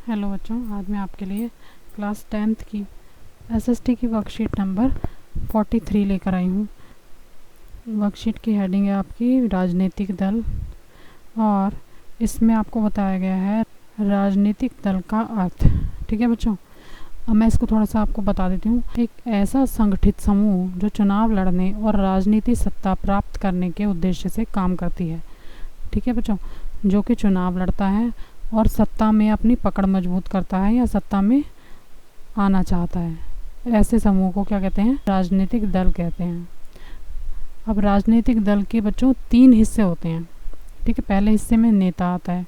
Hello बच्चों, आज मैं आपके लिए क्लास 10th की एसएसटी की वर्कशीट नंबर 43 लेकर आई हूँ। वर्कशीट की हेडिंग है आपकी राजनीतिक दल, और इसमें आपको बताया गया है राजनीतिक दल का अर्थ। ठीक है बच्चों, अब मैं इसको थोड़ा सा आपको बता देती हूँ। एक ऐसा संगठित समूह जो चुनाव लड़ने और राजनीतिक सत्ता प्राप्त करने के उद्देश्य से काम करती है। ठीक है बच्चों, जो कि चुनाव लड़ता है और सत्ता में अपनी पकड़ मजबूत करता है या सत्ता में आना चाहता है, ऐसे समूह को क्या कहते हैं? राजनीतिक दल कहते हैं। अब राजनीतिक दल के बच्चों 3 हिस्से होते हैं। ठीक है, पहले हिस्से में नेता आता है,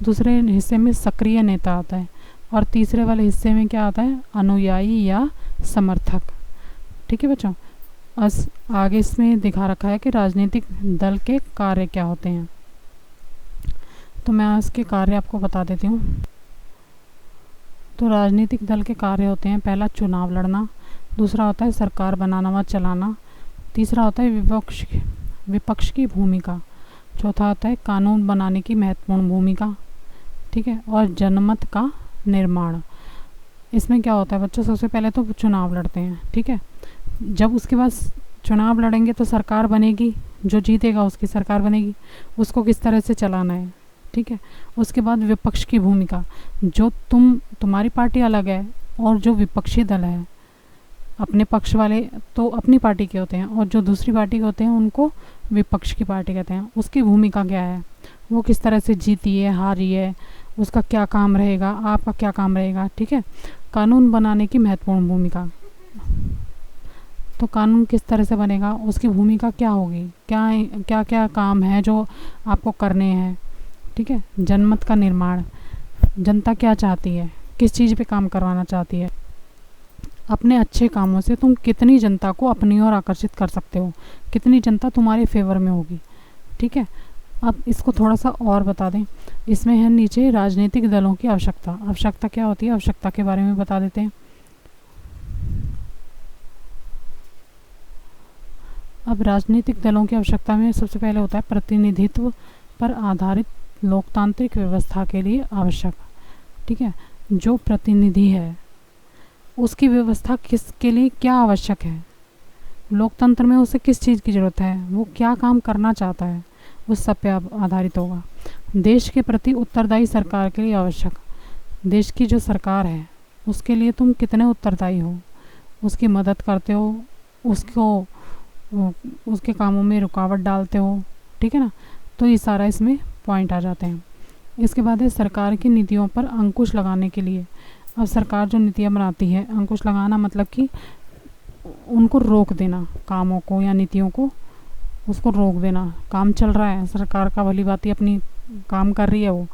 दूसरे हिस्से में सक्रिय नेता आता है, और तीसरे वाले हिस्से में क्या आता है? अनुयायी या समर्थक। ठीक है बच्चों, आगे इसमें दिखा रखा है कि राजनीतिक दल के कार्य क्या होते हैं। तो मैं इसके कार्य आपको बता देती हूँ। तो राजनीतिक दल के कार्य होते हैं, पहला चुनाव लड़ना, दूसरा होता है सरकार बनाना व चलाना, तीसरा होता है विपक्ष की भूमिका, चौथा होता है कानून बनाने की महत्वपूर्ण भूमिका। ठीक है, और जनमत का निर्माण। इसमें क्या होता है बच्चों? सबसे पहले तो चुनाव लड़ते हैं। ठीक है, जब उसके बाद चुनाव लड़ेंगे तो सरकार बनेगी, जो जीतेगा उसकी सरकार बनेगी, उसको किस तरह से चलाना है। ठीक है, उसके बाद विपक्ष की भूमिका, जो तुम्हारी पार्टी अलग है और जो विपक्षी दल है, अपने पक्ष वाले तो अपनी पार्टी के होते हैं और जो दूसरी पार्टी के होते हैं उनको विपक्ष की पार्टी कहते हैं। उसकी भूमिका क्या है, वो किस तरह से जीती है, हारी है, उसका क्या काम रहेगा, आपका क्या काम रहेगा। ठीक है, कानून बनाने की महत्वपूर्ण भूमिका, तो कानून किस तरह से बनेगा, उसकी भूमिका क्या होगी, क्या क्या काम है जो आपको करने हैं। ठीक है, जनमत का निर्माण, जनता क्या चाहती है, किस चीज़ पे काम करवाना चाहती है, अपने अच्छे कामों से तुम कितनी जनता को अपनी ओर आकर्षित कर सकते हो, कितनी जनता तुम्हारे फेवर में होगी। ठीक है, अब इसको थोड़ा सा और बता दें। इसमें है नीचे राजनीतिक दलों की आवश्यकता क्या होती है, आवश्यकता के बारे में बता देते हैं। अब राजनीतिक दलों की आवश्यकता में सबसे पहले होता है प्रतिनिधित्व पर आधारित लोकतांत्रिक व्यवस्था के लिए आवश्यक। ठीक है, जो प्रतिनिधि है उसकी व्यवस्था किसके लिए क्या आवश्यक है, लोकतंत्र में उसे किस चीज़ की ज़रूरत है, वो क्या काम करना चाहता है, उस सब पे आधारित होगा। देश के प्रति उत्तरदायी सरकार के लिए आवश्यक, देश की जो सरकार है उसके लिए तुम कितने उत्तरदायी हो, उसकी मदद करते हो, उसके कामों में रुकावट डालते हो। ठीक है ना, तो ये सारा इसमें पॉइंट आ जाते हैं। इसके बाद है सरकार की नीतियों पर अंकुश लगाने के लिए। अब सरकार जो नीतियाँ बनाती है, अंकुश लगाना मतलब कि उनको रोक देना, कामों को या नीतियों को उसको रोक देना। काम चल रहा है सरकार का, भली बात ही अपनी काम कर रही है वो,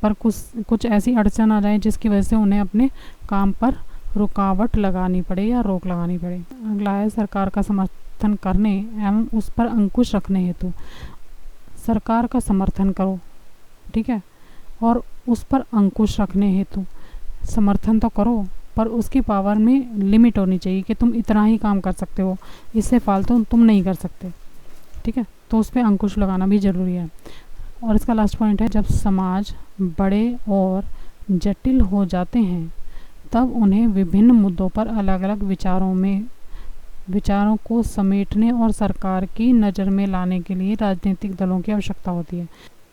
पर कुछ ऐसी अड़चन आ जाए जिसकी वजह से उन्हें अपने काम पर रुकावट लगानी पड़े या रोक लगानी पड़े। अगला है सरकार का समर्थन करने एवं उस पर अंकुश रखने हेतु। सरकार का समर्थन करो, ठीक है, और उस पर अंकुश रखने हेतु समर्थन तो करो, पर उसकी पावर में लिमिट होनी चाहिए कि तुम इतना ही काम कर सकते हो, इससे फालतू तुम नहीं कर सकते। ठीक है, तो उस पर अंकुश लगाना भी ज़रूरी है। और इसका लास्ट पॉइंट है, जब समाज बड़े और जटिल हो जाते हैं तब उन्हें विभिन्न मुद्दों पर अलग अलग विचारों को समेटने और सरकार की नज़र में लाने के लिए राजनीतिक दलों की आवश्यकता होती है।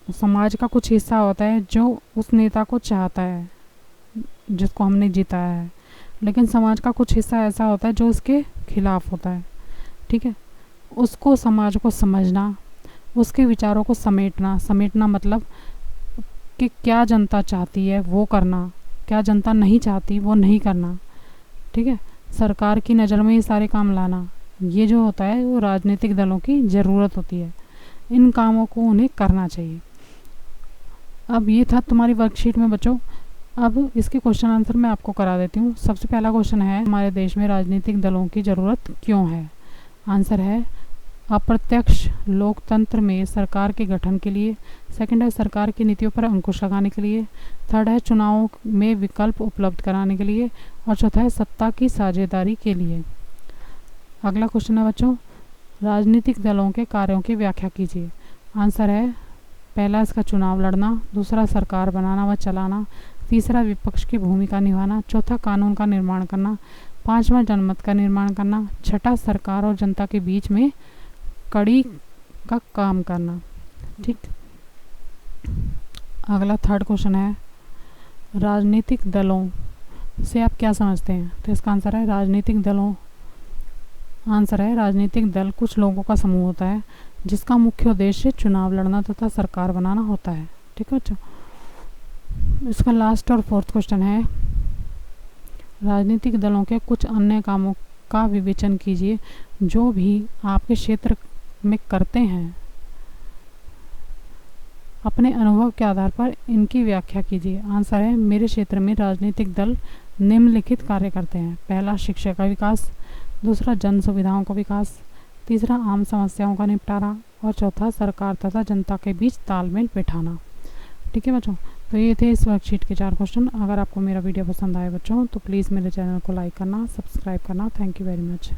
समाज का कुछ हिस्सा होता है जो उस नेता को चाहता है जिसको हमने जिताया है, लेकिन समाज का कुछ हिस्सा ऐसा होता है जो उसके खिलाफ होता है। ठीक है, उसको समाज को समझना, उसके विचारों को समेटना मतलब कि क्या जनता चाहती है वो करना, क्या जनता नहीं चाहती वो नहीं करना। ठीक है, सरकार की नज़र में ये सारे काम लाना, ये जो होता है वो राजनीतिक दलों की ज़रूरत होती है। इन कामों को उन्हें करना चाहिए। अब ये था तुम्हारी वर्कशीट में बच्चों। अब इसके क्वेश्चन आंसर मैं आपको करा देती हूँ। सबसे पहला क्वेश्चन है, हमारे देश में राजनीतिक दलों की ज़रूरत क्यों है? आंसर है अप्रत्यक्ष लोकतंत्र में सरकार के गठन के लिए। सेकंड है सरकार की नीतियों पर अंकुश लगाने के लिए। थर्ड है चुनावों में विकल्प उपलब्ध कराने के लिए। और चौथा है सत्ता की साझेदारी के लिए। अगला क्वेश्चन है बच्चों, राजनीतिक दलों के कार्यों की व्याख्या कीजिए। आंसर है पहला इसका चुनाव लड़ना, दूसरा सरकार बनाना व चलाना, तीसरा विपक्ष की भूमिका निभाना, चौथा कानून का निर्माण करना, पांचवा जनमत का निर्माण करना, छठा सरकार और जनता के बीच में कड़ी का काम करना। ठीक, अगला थर्ड क्वेश्चन है, राजनीतिक दलों से आप क्या समझते हैं? तो इसका आंसर है राजनीतिक दल कुछ लोगों का समूह होता है जिसका मुख्य उद्देश्य चुनाव लड़ना तथा सरकार बनाना होता है। ठीक है बच्चों, इसका लास्ट और फोर्थ क्वेश्चन है, राजनीतिक दलों के कुछ अन्य कामों का विवेचन कीजिए जो भी आपके क्षेत्र में करते हैं, अपने अनुभव के आधार पर इनकी व्याख्या कीजिए। आंसर है, मेरे क्षेत्र में राजनीतिक दल निम्नलिखित कार्य करते हैं। पहला, शिक्षा का विकास, दूसरा, जन सुविधाओं का विकास, तीसरा, आम समस्याओं का निपटारा, और चौथा, सरकार तथा जनता के बीच तालमेल बिठाना। ठीक है बच्चों, तो ये थे इस वर्कशीट के 4 क्वेश्चन। अगर आपको मेरा वीडियो पसंद आए बच्चों तो प्लीज़ मेरे चैनल को लाइक करना, सब्सक्राइब करना। Thank you very much.